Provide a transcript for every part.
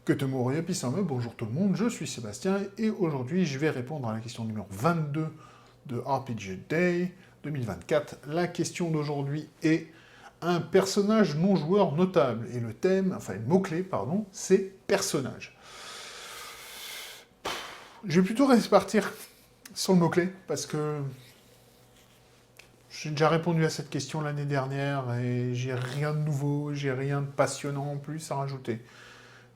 Que te mourir, puis ça me bonjour tout le monde, je suis Sébastien, et aujourd'hui je vais répondre à la question numéro 22 de RPG Day 2024. La question d'aujourd'hui est un personnage non joueur notable, et le thème, enfin le mot-clé, pardon, c'est personnage. Je vais plutôt partir sur le mot-clé, parce que j'ai déjà répondu à cette question l'année dernière, et j'ai rien de nouveau, j'ai rien de passionnant en plus à rajouter.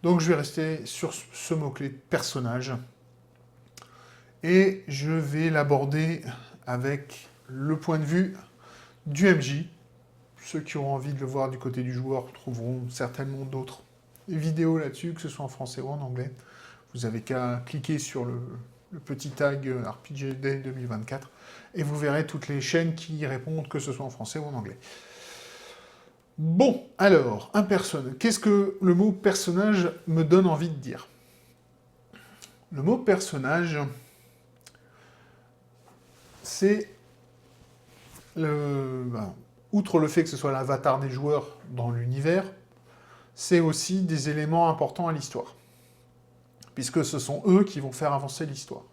Donc je vais rester sur ce mot-clé personnage. Et je vais l'aborder avec le point de vue du MJ. Ceux qui auront envie de le voir du côté du joueur trouveront certainement d'autres vidéos là-dessus, que ce soit en français ou en anglais. Vous avez qu'à cliquer sur le petit tag RPG Day 2024 et vous verrez toutes les chaînes qui y répondent, que ce soit en français ou en anglais. Bon, alors, un personnage. Qu'est-ce que le mot personnage me donne envie de dire? Le mot personnage, c'est outre le fait que ce soit l'avatar des joueurs dans l'univers, c'est aussi des éléments importants à l'histoire. Puisque ce sont eux qui vont faire avancer l'histoire.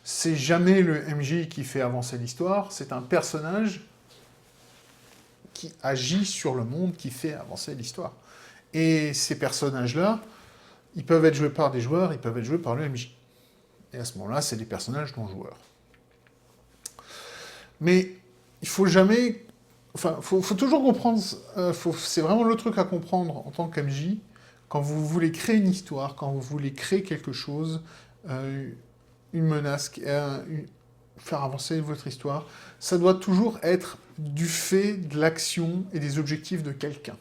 C'est jamais le MJ qui fait avancer l'histoire, c'est un personnage qui agit sur le monde, qui fait avancer l'histoire. Et ces personnages-là, ils peuvent être joués par des joueurs, ils peuvent être joués par le MJ. Et à ce moment-là, c'est des personnages non joueurs. Mais il faut jamais... Enfin, faut toujours comprendre... c'est vraiment le truc à comprendre en tant qu'MJ. Quand vous voulez créer une histoire, quand vous voulez créer quelque chose, une menace, faire avancer votre histoire, ça doit toujours être du fait de l'action et des objectifs de quelqu'un.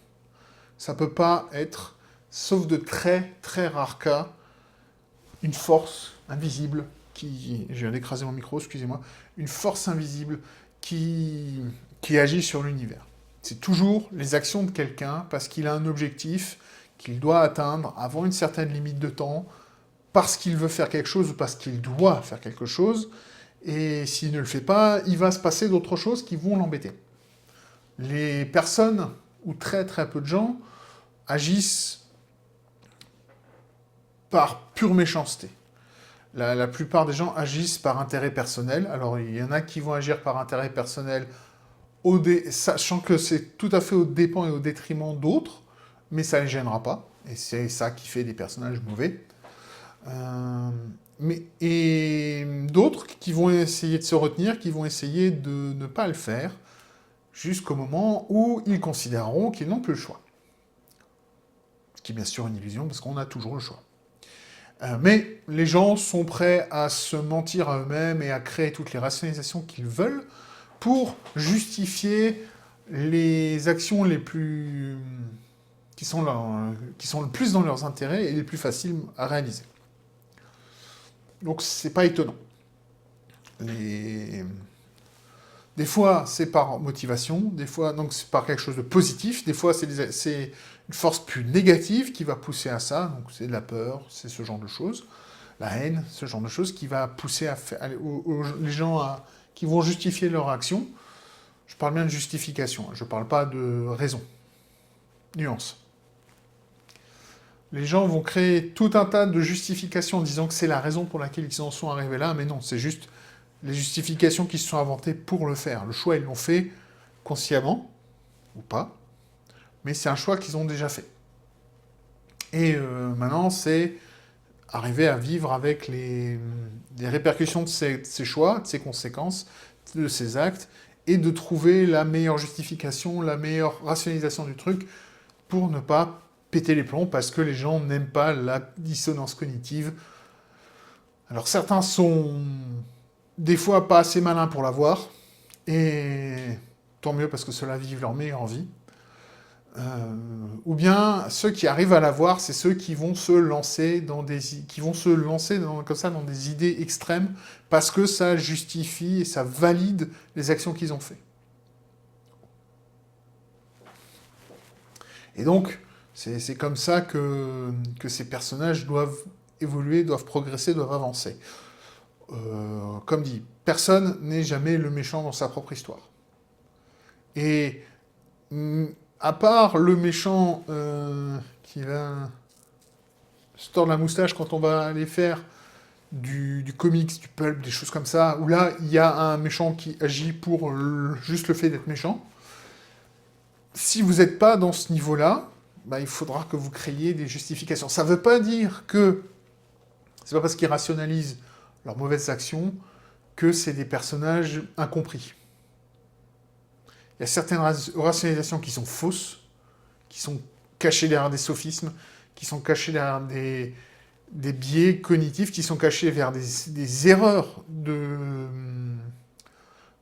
Ça peut pas être, sauf de très très rares cas, une force invisible qui... Je viens d'écraser mon micro, excusez-moi. Une force invisible qui agit sur l'univers. C'est toujours les actions de quelqu'un parce qu'il a un objectif qu'il doit atteindre avant une certaine limite de temps, parce qu'il veut faire quelque chose ou parce qu'il doit faire quelque chose, et s'il ne le fait pas, il va se passer d'autres choses qui vont l'embêter. Les personnes, ou très très peu de gens, agissent par pure méchanceté. La plupart des gens agissent par intérêt personnel. Alors, il y en a qui vont agir par intérêt personnel, sachant que c'est tout à fait au dépens et au détriment d'autres, mais ça ne les gênera pas. Et c'est ça qui fait des personnages mauvais. Et d'autres qui vont essayer de se retenir, qui vont essayer de ne pas le faire, jusqu'au moment où ils considéreront qu'ils n'ont plus le choix. Ce qui est bien sûr une illusion, parce qu'on a toujours le choix. Mais les gens sont prêts à se mentir à eux-mêmes et à créer toutes les rationalisations qu'ils veulent pour justifier les actions les plus... qui sont le plus dans leurs intérêts et les plus faciles à réaliser. Donc c'est pas étonnant. Des fois, c'est par motivation, des fois, donc c'est par quelque chose de positif, des fois, c'est une force plus négative qui va pousser à ça, donc c'est de la peur, c'est ce genre de choses, la haine, ce genre de choses qui va pousser les gens qui vont justifier leur action. Je parle bien de justification, je parle pas de raison. Nuance. Les gens vont créer tout un tas de justifications en disant que c'est la raison pour laquelle ils en sont arrivés là, mais non, c'est juste les justifications qui se sont inventées pour le faire. Le choix, ils l'ont fait consciemment, ou pas, mais c'est un choix qu'ils ont déjà fait. Et maintenant, c'est arriver à vivre avec les répercussions de ces choix, de ces conséquences, de ces actes, et de trouver la meilleure justification, la meilleure rationalisation du truc, pour ne pas péter les plombs, parce que les gens n'aiment pas la dissonance cognitive. Alors certains sont des fois pas assez malins pour l'avoir, et tant mieux parce que ceux-là vivent leur meilleure vie. Ou bien ceux qui arrivent à l'avoir, c'est ceux qui vont se lancer comme ça dans des idées extrêmes parce que ça justifie et ça valide les actions qu'ils ont fait. Et donc, c'est comme ça que ces personnages doivent évoluer, doivent progresser, doivent avancer. Comme dit, personne n'est jamais le méchant dans sa propre histoire. Et à part le méchant qui va... se tordre la moustache quand on va aller faire du comics, du pulp, des choses comme ça, où là, il y a un méchant qui agit pour juste le fait d'être méchant. Si vous n'êtes pas dans ce niveau-là, bah, il faudra que vous créiez des justifications. Ça ne veut pas dire que c'est pas parce qu'ils rationalisent leurs mauvaises actions que c'est des personnages incompris. Il y a certaines rationalisations qui sont fausses, qui sont cachées derrière des sophismes, qui sont cachées derrière des biais cognitifs, qui sont cachés vers des erreurs de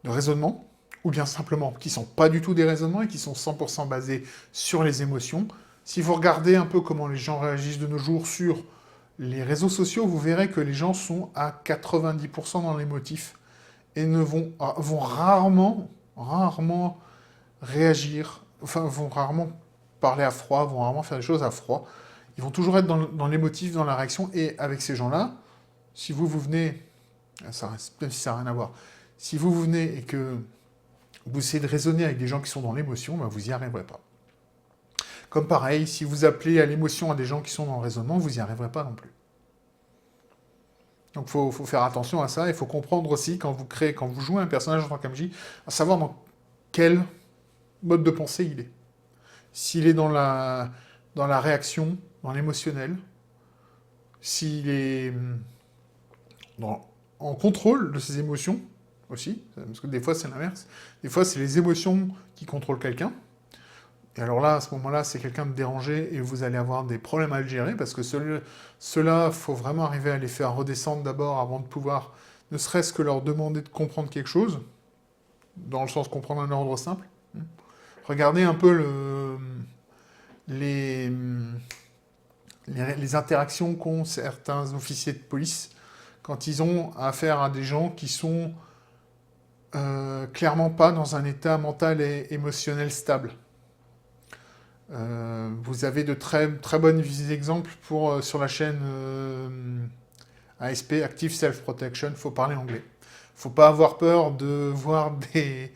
raisonnement, ou bien simplement qui ne sont pas du tout des raisonnements et qui sont 100% basés sur les émotions. Si vous regardez un peu comment les gens réagissent de nos jours sur les réseaux sociaux, vous verrez que les gens sont à 90% dans l'émotif et vont rarement réagir, enfin vont rarement parler à froid, vont rarement faire des choses à froid. Ils vont toujours être dans l'émotif, dans la réaction, et avec ces gens-là, si vous venez, même si ça n'a rien à voir, si vous venez et que vous essayez de raisonner avec des gens qui sont dans l'émotion, ben vous n'y arriverez pas. Comme pareil, si vous appelez à l'émotion à des gens qui sont dans le raisonnement, vous n'y arriverez pas non plus. Donc il faut faire attention à ça, il faut comprendre aussi quand vous jouez un personnage en tant qu'MJ, à savoir dans quel mode de pensée il est. S'il est dans la réaction, dans l'émotionnel, s'il est en contrôle de ses émotions aussi, parce que des fois c'est l'inverse, des fois c'est les émotions qui contrôlent quelqu'un, et alors là, à ce moment-là, c'est quelqu'un de dérangé et vous allez avoir des problèmes à le gérer, parce que ceux-là, il faut vraiment arriver à les faire redescendre d'abord avant de pouvoir, ne serait-ce que leur demander de comprendre quelque chose, dans le sens comprendre un ordre simple. Regardez un peu les interactions qu'ont certains officiers de police quand ils ont affaire à des gens qui sont clairement pas dans un état mental et émotionnel stable. Vous avez de très bons exemples sur la chaîne ASP, Active Self-Protection, il faut parler anglais. Il ne faut pas avoir peur de voir des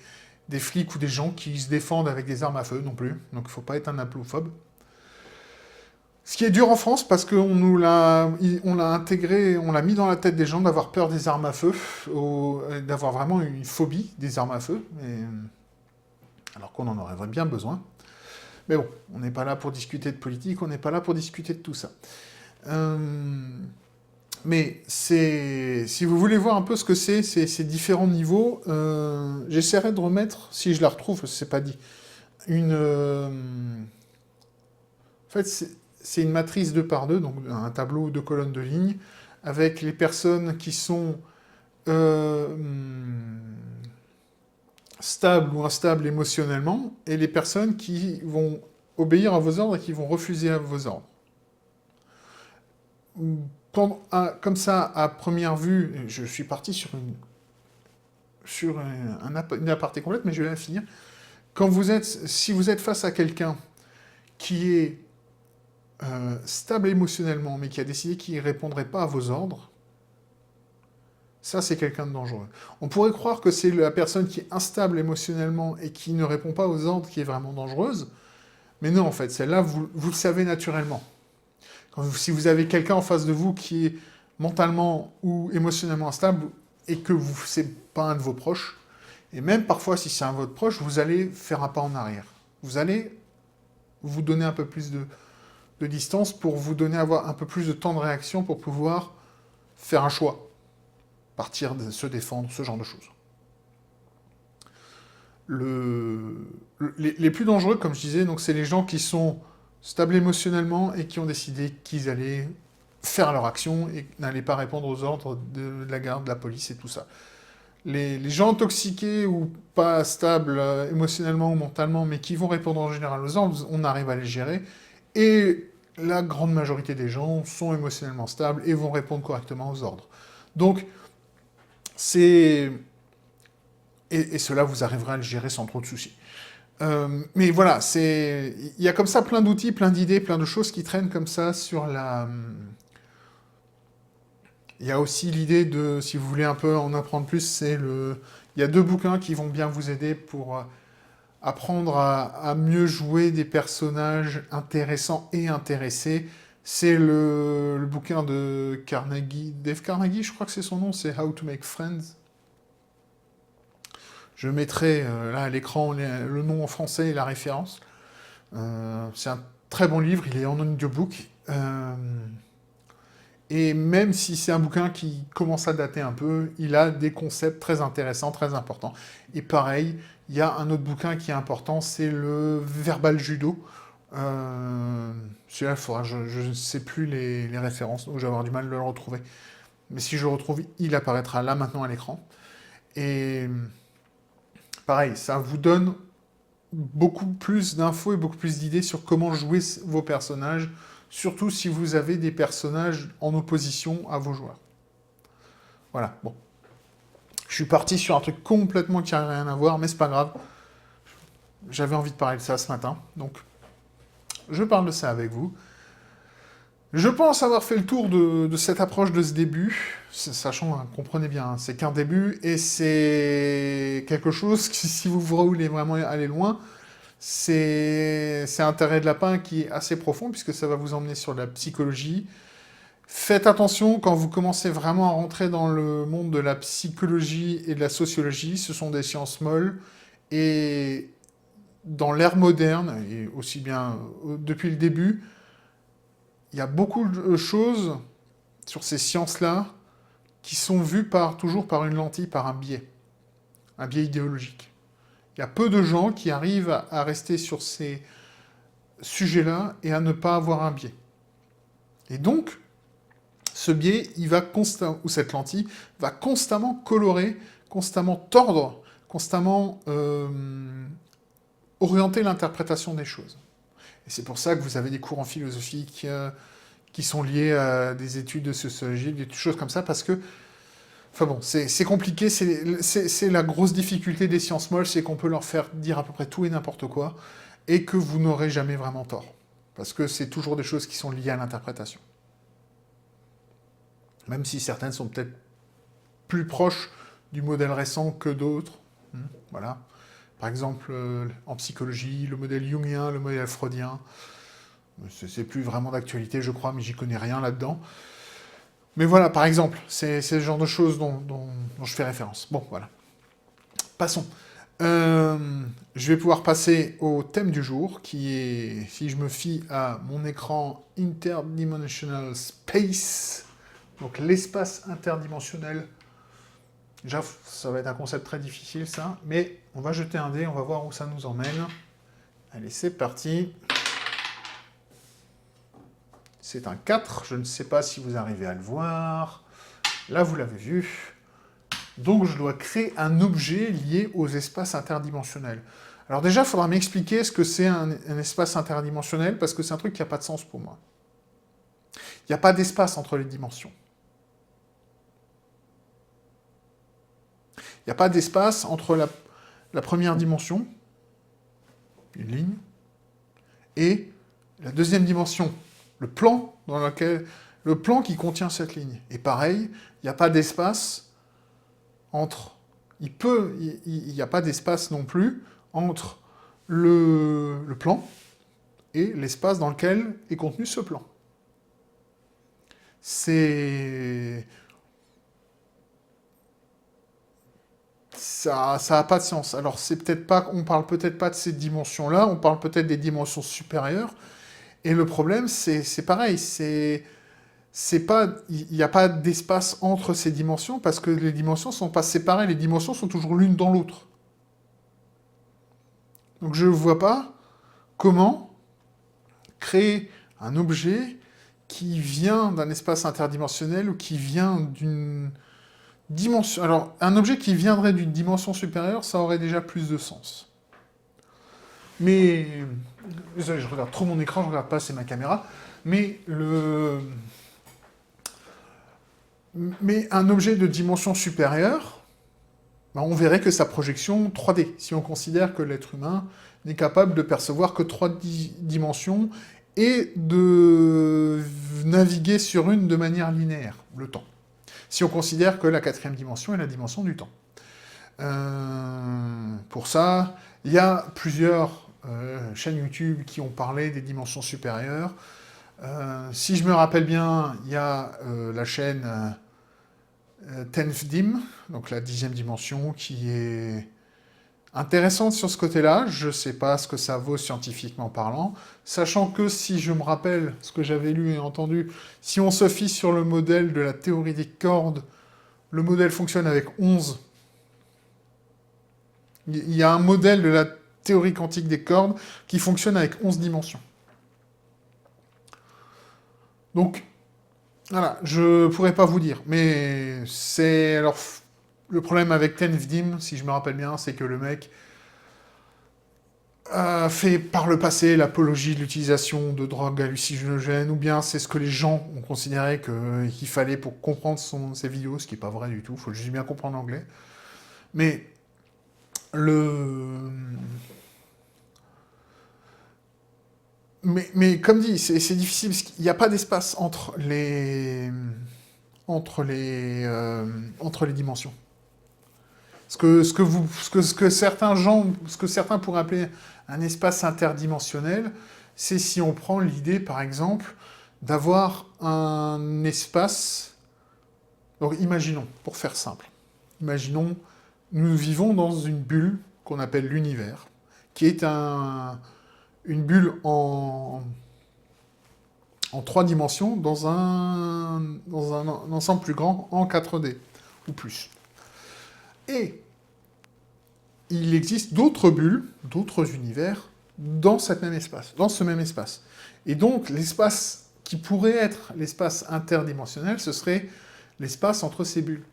flics ou des gens qui se défendent avec des armes à feu non plus, donc il ne faut pas être un aplophobe. Ce qui est dur en France, parce qu'on l'a intégré, on l'a mis dans la tête des gens d'avoir peur des armes à feu, d'avoir vraiment une phobie des armes à feu, alors qu'on en aurait bien besoin. Mais bon, on n'est pas là pour discuter de politique, on n'est pas là pour discuter de tout ça. Mais si vous voulez voir un peu ce que c'est, ces différents niveaux, j'essaierai de remettre, si je la retrouve, parce que c'est pas dit, en fait, c'est une matrice 2x2, donc un tableau de colonnes de lignes, avec les personnes qui sont stables ou instables émotionnellement, et les personnes qui vont obéir à vos ordres et qui vont refuser à vos ordres. Comme ça, à première vue, je suis parti sur une aparté complète, mais je vais la finir. Si vous êtes face à quelqu'un qui est stable émotionnellement, mais qui a décidé qu'il ne répondrait pas à vos ordres, ça, c'est quelqu'un de dangereux. On pourrait croire que c'est la personne qui est instable émotionnellement et qui ne répond pas aux ordres qui est vraiment dangereuse, mais non, en fait, celle-là, vous le savez naturellement. Si vous avez quelqu'un en face de vous qui est mentalement ou émotionnellement instable et que c'est pas un de vos proches, et même parfois, si c'est un de votre proche, vous allez faire un pas en arrière. Vous allez vous donner un peu plus de distance pour avoir un peu plus de temps de réaction pour pouvoir faire un choix. Partir, se défendre, ce genre de choses. Les plus dangereux, comme je disais, c'est les gens qui sont stables émotionnellement et qui ont décidé qu'ils allaient faire leur action et n'allaient pas répondre aux ordres de la garde, de la police et tout ça. Les gens intoxiqués ou pas stables émotionnellement ou mentalement, mais qui vont répondre en général aux ordres, on arrive à les gérer. Et la grande majorité des gens sont émotionnellement stables et vont répondre correctement aux ordres. Donc, et cela, vous arriverez à le gérer sans trop de soucis. Mais voilà, il y a comme ça plein d'outils, plein d'idées, plein de choses qui traînent comme ça sur la... Il y a aussi l'idée de, si vous voulez un peu en apprendre plus, il y a 2 bouquins qui vont bien vous aider pour apprendre à mieux jouer des personnages intéressants et intéressés. C'est le bouquin de Carnegie, Dave Carnegie, je crois que c'est son nom, c'est How to Make Friends. Je mettrai là à l'écran le nom en français et la référence. C'est un très bon livre, il est en audiobook. Et même si c'est un bouquin qui commence à dater un peu, il a des concepts très intéressants, très importants. Et pareil, il y a un autre bouquin qui est important, c'est le Verbal Judo. Celui-là, je ne sais plus les références, donc je vais avoir du mal de le retrouver. Mais si je le retrouve, il apparaîtra là maintenant à l'écran. Et pareil, ça vous donne beaucoup plus d'infos et beaucoup plus d'idées sur comment jouer vos personnages, surtout si vous avez des personnages en opposition à vos joueurs. Voilà, bon. Je suis parti sur un truc complètement qui n'a rien à voir, mais c'est pas grave. J'avais envie de parler de ça ce matin, donc je parle de ça avec vous. Je pense avoir fait le tour de cette approche de ce début, sachant, hein, comprenez bien, hein, c'est qu'un début, et c'est quelque chose qui, si vous voulez vraiment aller loin, c'est un terrain de lapin qui est assez profond, puisque ça va vous emmener sur la psychologie. Faites attention, quand vous commencez vraiment à rentrer dans le monde de la psychologie et de la sociologie, ce sont des sciences molles, et dans l'ère moderne, et aussi bien depuis le début, il y a beaucoup de choses sur ces sciences-là qui sont vues toujours par une lentille, par un biais idéologique. Il y a peu de gens qui arrivent à rester sur ces sujets-là et à ne pas avoir un biais. Et donc, ce biais, ou cette lentille, va constamment colorer, constamment tordre, constamment orienter l'interprétation des choses. Et c'est pour ça que vous avez des cours en philosophie qui sont liés à des études de sociologie, des choses comme ça, parce que, enfin bon, c'est compliqué, c'est la grosse difficulté des sciences molles, c'est qu'on peut leur faire dire à peu près tout et n'importe quoi, et que vous n'aurez jamais vraiment tort. Parce que c'est toujours des choses qui sont liées à l'interprétation. Même si certaines sont peut-être plus proches du modèle récent que d'autres. Voilà. Par exemple, en psychologie, le modèle jungien, le modèle freudien. C'est plus vraiment d'actualité, je crois, mais j'y connais rien là-dedans. Mais voilà, par exemple, c'est le genre de choses dont je fais référence. Bon, voilà. Passons. Je vais pouvoir passer au thème du jour, qui est, si je me fie à mon écran Interdimensional Space, donc l'espace interdimensionnel. Déjà, ça va être un concept très difficile, ça, mais on va jeter un dé, on va voir où ça nous emmène. Allez, c'est parti. C'est un 4, je ne sais pas si vous arrivez à le voir. Là, vous l'avez vu. Donc, je dois créer un objet lié aux espaces interdimensionnels. Alors déjà, il faudra m'expliquer ce que c'est un espace interdimensionnel, parce que c'est un truc qui n'a pas de sens pour moi. Il n'y a pas d'espace entre les dimensions. Il n'y a pas d'espace entre la première dimension, une ligne, et la deuxième dimension, le plan qui contient cette ligne. Et pareil, il n'y a pas d'espace entre... Il n'y a pas d'espace non plus entre le plan et l'espace dans lequel est contenu ce plan. Ça n'a pas de sens. Alors, on parle peut-être pas de ces dimensions-là, on parle peut-être des dimensions supérieures. Et le problème, c'est pareil, il n'y a pas d'espace entre ces dimensions parce que les dimensions ne sont pas séparées, les dimensions sont toujours l'une dans l'autre. Donc je ne vois pas comment créer un objet qui vient d'un espace interdimensionnel ou qui vient d'une dimension... Alors, un objet qui viendrait d'une dimension supérieure, ça aurait déjà plus de sens. Mais... Désolé, je regarde trop mon écran, je regarde pas, c'est ma caméra. Mais un objet de dimension supérieure, ben on verrait que sa projection 3D, si on considère que l'être humain n'est capable de percevoir que 3 dimensions et de naviguer sur une de manière linéaire, le temps. Si on considère que la 4e dimension est la dimension du temps. Pour ça, il y a plusieurs chaînes YouTube qui ont parlé des dimensions supérieures. Si je me rappelle bien, il y a la chaîne 10th Dim, donc la 10e dimension, qui est intéressante sur ce côté-là. Je ne sais pas ce que ça vaut scientifiquement parlant, sachant que si je me rappelle ce que j'avais lu et entendu, si on se fie sur le modèle de la théorie des cordes, le modèle fonctionne avec 11. Il y a un modèle de la théorie quantique des cordes qui fonctionne avec 11 dimensions. Donc, voilà, je pourrais pas vous dire, mais c'est... Alors, le problème avec Tenfdim, si je me rappelle bien, c'est que le mec a fait par le passé l'apologie de l'utilisation de drogues hallucinogènes, ou bien c'est ce que les gens ont considéré qu'il fallait pour comprendre ses vidéos, ce qui n'est pas vrai du tout, il faut juste bien comprendre l'anglais. Mais Mais comme dit, c'est difficile, parce qu'il n'y a pas d'espace entre les dimensions. Ce que certains pourraient appeler un espace interdimensionnel, c'est si on prend l'idée, par exemple, d'avoir un espace... Donc imaginons, pour faire simple, imaginons, nous vivons dans une bulle qu'on appelle l'univers, qui est une bulle en 3 dimensions dans un ensemble plus grand en 4D, ou plus. Et il existe d'autres bulles, d'autres univers, dans ce même espace. Et donc, l'espace qui pourrait être l'espace interdimensionnel, ce serait l'espace entre ces bulles.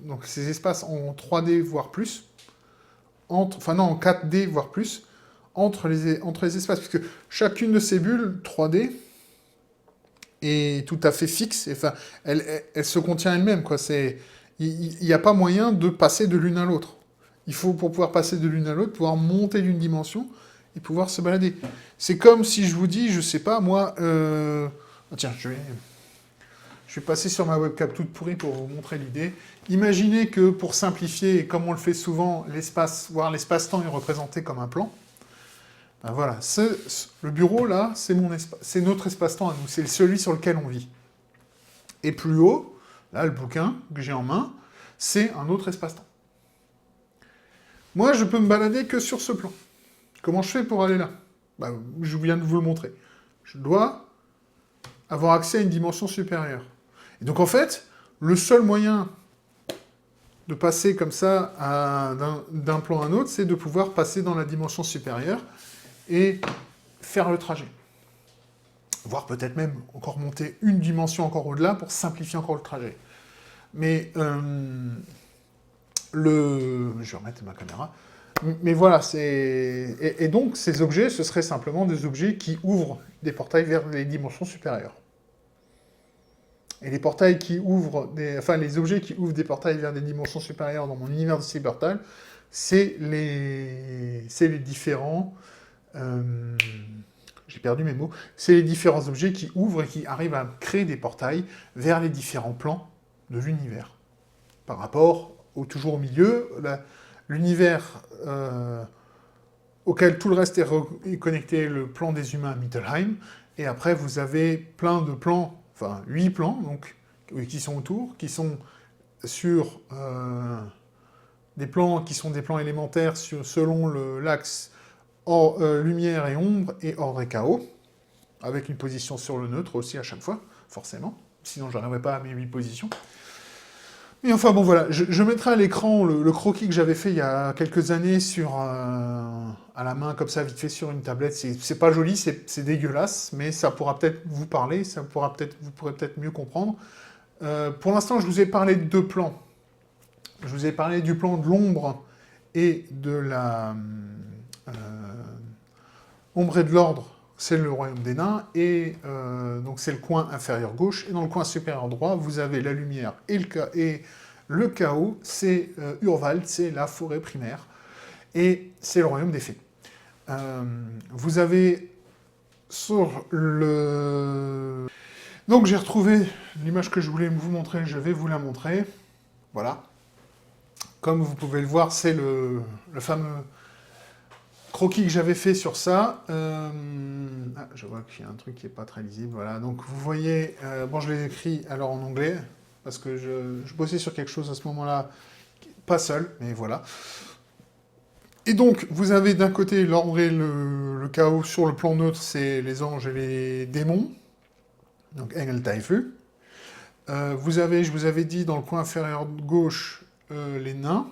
Donc, ces espaces en 3D, voire plus, en 4D, voire plus, entre les espaces, puisque chacune de ces bulles 3D est tout à fait fixe, enfin, elle se contient elle-même, quoi. Il n'y a pas moyen de passer de l'une à l'autre. Il faut, pour pouvoir passer de l'une à l'autre, pouvoir monter d'une dimension et pouvoir se balader. C'est comme si je vous dis, je sais pas, moi... Tiens, je vais passer sur ma webcam toute pourrie pour vous montrer l'idée. Imaginez que, pour simplifier, et comme on le fait souvent, voire l'espace-temps est représenté comme un plan. Ben voilà, le bureau, là, c'est notre espace-temps à nous, c'est celui sur lequel on vit. Et plus haut, là, le bouquin que j'ai en main, c'est un autre espace-temps. Moi, je peux me balader que sur ce plan. Comment je fais pour aller là? Ben, je viens de vous le montrer. Je dois avoir accès à une dimension supérieure. Et donc, en fait, le seul moyen de passer comme ça d'un plan à un autre, c'est de pouvoir passer dans la dimension supérieure et faire le trajet. Voire peut-être même encore monter une dimension encore au-delà pour simplifier encore le trajet. Mais je vais remettre ma caméra. Mais voilà, et donc ces objets, ce seraient simplement des objets qui ouvrent des portails vers les dimensions supérieures. Et les portails qui ouvrent, les objets qui ouvrent des portails vers des dimensions supérieures dans mon univers de Cybertal, c'est les différents... j'ai perdu mes mots. C'est les différents objets qui ouvrent et qui arrivent à créer des portails vers les différents plans de l'univers. Par rapport, toujours au milieu, l'univers auquel tout le reste est connecté, le plan des humains à Mittelheim, et après vous avez plein de plans, enfin 8 plans, donc, qui sont autour, qui sont sur des plans qui sont des plans élémentaires selon l'axe lumière et ombre, et ordre et chaos, avec une position sur le neutre aussi à chaque fois, forcément, sinon je n'arriverai pas à mes 8 positions. Mais enfin bon voilà, je mettrai à l'écran le croquis que j'avais fait il y a quelques années à la main, comme ça, vite fait sur une tablette. C'est pas joli, c'est dégueulasse, mais ça pourra peut-être vous parler, vous pourrez peut-être mieux comprendre. Pour l'instant, je vous ai parlé de 2 plans. Je vous ai parlé du plan de l'ombre et de la... ombre et de l'ordre, c'est le royaume des nains, et donc c'est le coin inférieur gauche, et dans le coin supérieur droit, vous avez la lumière et le chaos, c'est Urwald, c'est la forêt primaire, et c'est le royaume des fées. Vous avez sur le... Donc j'ai retrouvé l'image que je voulais vous montrer, je vais vous la montrer, voilà. Comme vous pouvez le voir, c'est le fameux croquis que j'avais fait sur ça. Ah, je vois qu'il y a un truc qui n'est pas très lisible. Voilà, donc vous voyez, bon, je l'ai écrit alors en anglais, parce que je bossais sur quelque chose à ce moment-là, pas seul, mais voilà. Et donc, vous avez d'un côté l'ordre et le chaos sur le plan neutre, c'est les anges et les démons, donc Engelteufel. Vous avez, je vous avais dit, dans le coin inférieur gauche, les nains.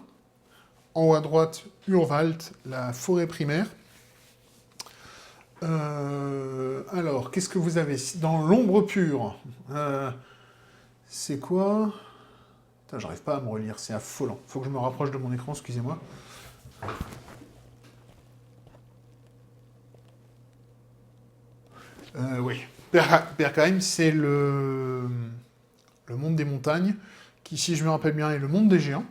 En haut à droite, Urwald, la forêt primaire. Alors, qu'est-ce que vous avez dans l'ombre pure? C'est quoi? Putain, j'arrive pas à me relire, c'est affolant. Faut que je me rapproche de mon écran, excusez-moi. Oui. Bergheim, c'est le monde des montagnes, qui, si je me rappelle bien, est le monde des géants.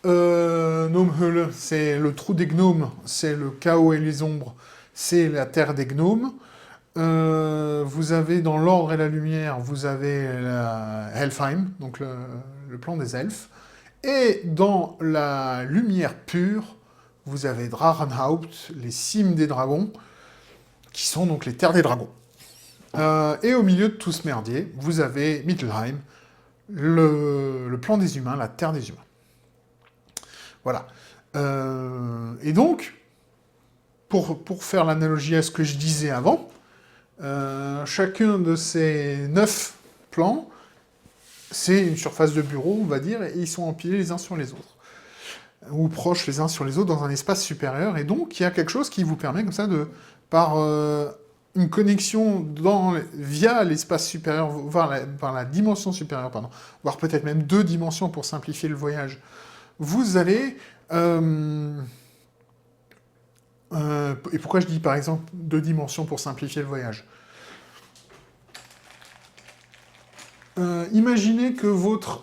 Gnomehöhle, c'est le trou des gnomes, c'est le chaos et les ombres, c'est la terre des gnomes. Vous avez dans l'ordre et la lumière, vous avez la Helfheim, donc le plan des elfes. Et dans la lumière pure, vous avez Drachenhaupt, les cimes des dragons, qui sont donc les terres des dragons. Et au milieu de tout ce merdier, vous avez Mittelheim, le plan des humains, la terre des humains. Voilà. Et donc, pour faire l'analogie à ce que je disais avant, chacun de ces 9 plans, c'est une surface de bureau, on va dire, et ils sont empilés les uns sur les autres. Ou proches les uns sur les autres dans un espace supérieur, et donc il y a quelque chose qui vous permet comme ça de, par une connexion via l'espace supérieur, par la dimension supérieure, pardon, voire peut-être même 2 dimensions pour simplifier le voyage, vous allez... et pourquoi je dis par exemple 2 dimensions pour simplifier le voyage? Imaginez que votre...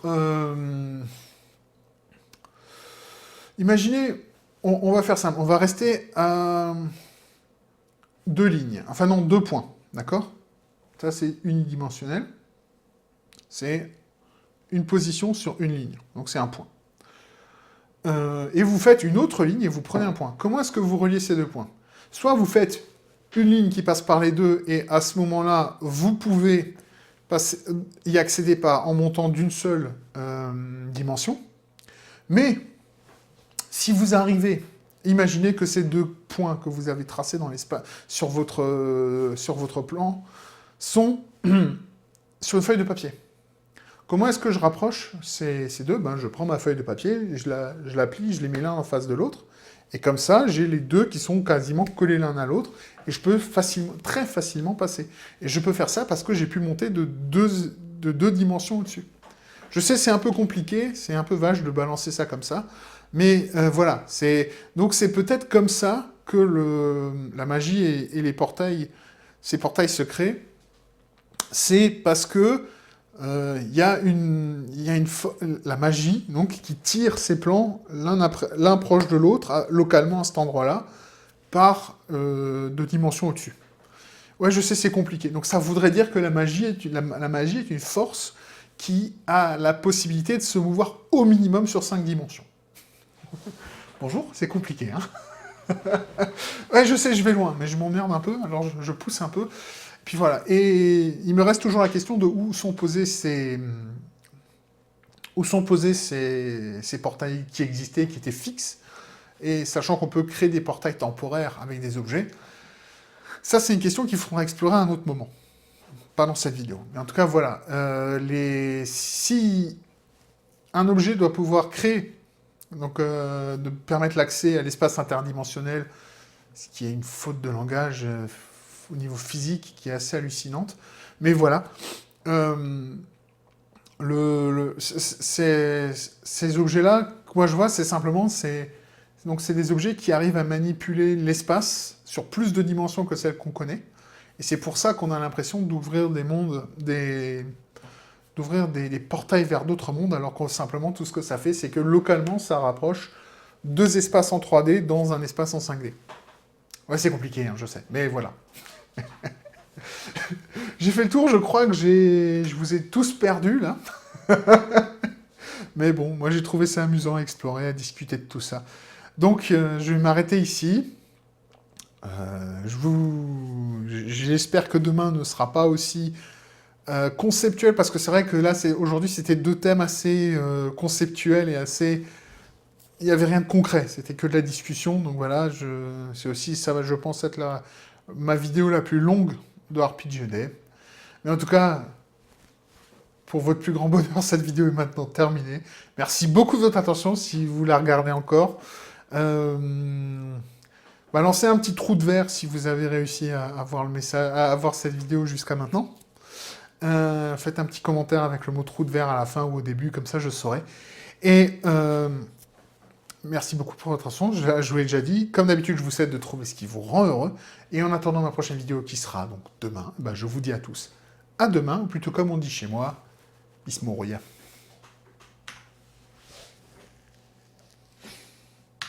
imaginez, on va faire simple, on va rester à 2 lignes, enfin non, 2 points, d'accord? Ça c'est unidimensionnel, c'est une position sur une ligne, donc c'est un point. Et vous faites une autre ligne et vous prenez un point. Comment est-ce que vous reliez ces 2 points? Soit vous faites une ligne qui passe par les deux, et à ce moment-là, vous pouvez y accéder en montant d'une seule dimension. Mais, si vous arrivez, imaginez que ces 2 points que vous avez tracés dans l'espace, sur votre plan, sont sur une feuille de papier. Comment est-ce que je rapproche ces 2? Je prends ma feuille de papier, je la plie, je les mets l'un en face de l'autre, et comme ça, j'ai les 2 qui sont quasiment collés l'un à l'autre, et je peux très facilement passer. Et je peux faire ça parce que j'ai pu monter de deux dimensions au-dessus. Je sais, c'est un peu compliqué, c'est un peu vache de balancer ça comme ça, mais voilà. Donc c'est peut-être comme ça que la magie et les portails, ces portails secrets, c'est parce que la magie donc, qui tire ces plans l'un proche de l'autre, localement à cet endroit-là, par 2 dimensions au-dessus. Ouais, je sais, c'est compliqué. Donc ça voudrait dire que la magie est une force qui a la possibilité de se mouvoir au minimum sur 5 dimensions. Bonjour, c'est compliqué, hein. Ouais, je sais, je vais loin, mais je m'emmerde un peu, alors je pousse un peu. Puis voilà, et il me reste toujours la question de où sont posés ces portails qui existaient, qui étaient fixes, et sachant qu'on peut créer des portails temporaires avec des objets. Ça, c'est une question qu'il faudra explorer à un autre moment. Pas dans cette vidéo. Mais en tout cas, voilà. Si un objet doit pouvoir créer, donc de permettre l'accès à l'espace interdimensionnel, ce qui est une faute de langage au niveau physique qui est assez hallucinante. Mais voilà. Ces objets-là, moi je vois, c'est simplement... Donc c'est des objets qui arrivent à manipuler l'espace sur plus de dimensions que celles qu'on connaît. Et c'est pour ça qu'on a l'impression d'ouvrir des mondes, d'ouvrir des portails vers d'autres mondes, alors que simplement tout ce que ça fait, c'est que localement, ça rapproche 2 espaces en 3D dans un espace en 5D. Ouais, c'est compliqué, hein, je sais, mais voilà. J'ai fait le tour, je crois que je vous ai tous perdus, là. Mais bon, moi j'ai trouvé ça amusant à explorer, à discuter de tout ça. Donc, je vais m'arrêter ici. J'espère que demain ne sera pas aussi conceptuel, parce que c'est vrai que là, aujourd'hui, c'était deux thèmes assez conceptuels et assez... Il n'y avait rien de concret, c'était que de la discussion, donc voilà, c'est aussi, ça va, je pense, être ma vidéo la plus longue de RPG Day. Mais en tout cas, pour votre plus grand bonheur, cette vidéo est maintenant terminée. Merci beaucoup de votre attention, si vous la regardez encore. Balancez un petit trou de verre si vous avez réussi à voir le message, à voir cette vidéo jusqu'à maintenant. Faites un petit commentaire avec le mot trou de verre à la fin ou au début, comme ça je saurai. Et merci beaucoup pour votre attention. Je vous l'ai déjà dit, comme d'habitude, je vous souhaite de trouver ce qui vous rend heureux. Et en attendant ma prochaine vidéo qui sera donc demain, je vous dis à tous à demain, ou plutôt comme on dit chez moi, Bismourouia.